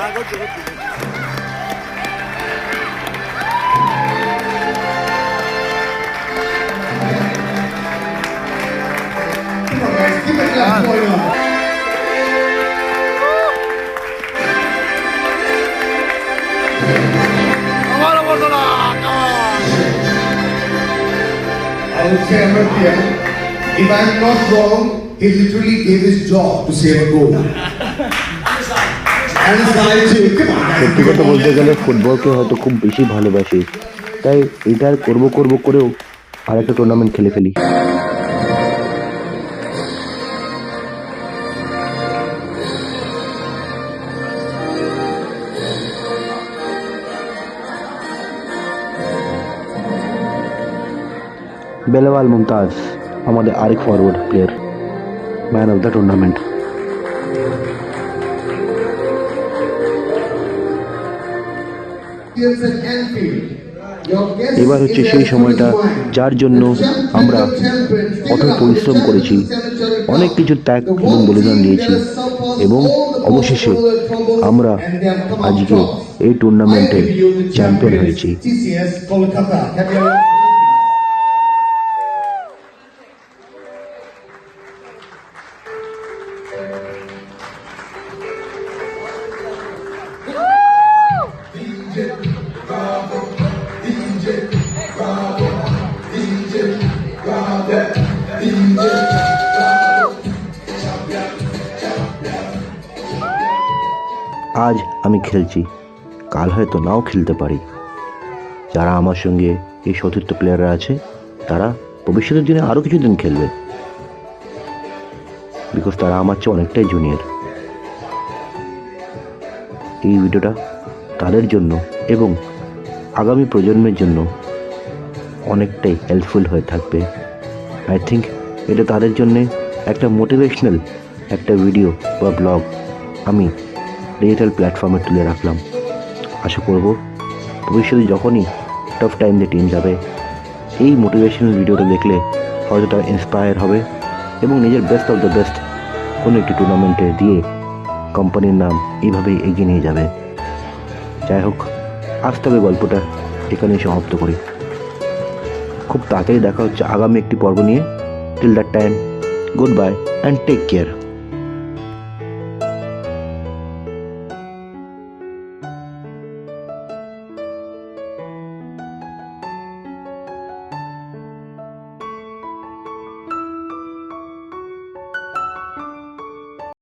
I would say Amartya, if I'm not wrong, he literally gave his job to save a goal. And it's like, come on, guys. সত্যি কথা বলতে গেলে ফুটবলকে হয়তো খুব বেশি ভালোবাসি, তাই এটা করব করেও আর একটা টুর্নামেন্ট খেলে ফেলি। বেলাওয়াল মুমতাজ আমাদের আরেক forward player, man of the tournament. এবার হচ্ছে সেই সময়টা যার জন্য আমরা কঠোর পরিশ্রম করেছি, অনেক কিছু ত্যাগ এবং বলিদান দিয়েছি এবং অবশেষে আমরা আজকে এই টুর্নামেন্টে চ্যাম্পিয়ন হয়েছি। আজ আমি খেলছি, কাল হয়তো নাও খেলতে পারি। যারা আমার সঙ্গে এই সতীর্থ প্লেয়াররা আছে তারা ভবিষ্যতের দিনে আরও কিছুদিন খেলবে, বিকজ তারা আমার চেয়ে অনেকটাই জুনিয়র। এই ভিডিওটা তাদের জন্য এবং আগামী প্রজন্মের জন্য অনেকটাই হেল্পফুল হয়ে থাকবে। আই থিঙ্ক এটা তাদের জন্যে একটা মোটিভেশনাল একটা ভিডিও বা ব্লগ আমি ডিজিটাল প্ল্যাটফর্মে তুলে রাখলাম। আশা করব ভবিষ্যতে যখনই টাফ টাইম দিয়ে টিম যাবে এই মোটিভেশনাল ভিডিওটা দেখলে হয়তো তারা ইন্সপায়ার হবে এবং নিজের বেস্ট অফ দ্য বেস্ট কোনো একটি টুর্নামেন্টে দিয়ে কোম্পানির নাম এইভাবেই এগিয়ে নিয়ে যাবে। যাই হোক, আজ তবে গল্পটা এখানেই সমাপ্ত করি। খুব তাড়াতাড়ি দেখা হচ্ছে আগামী একটি পর্ব নিয়ে। Till that time, good bye and take care.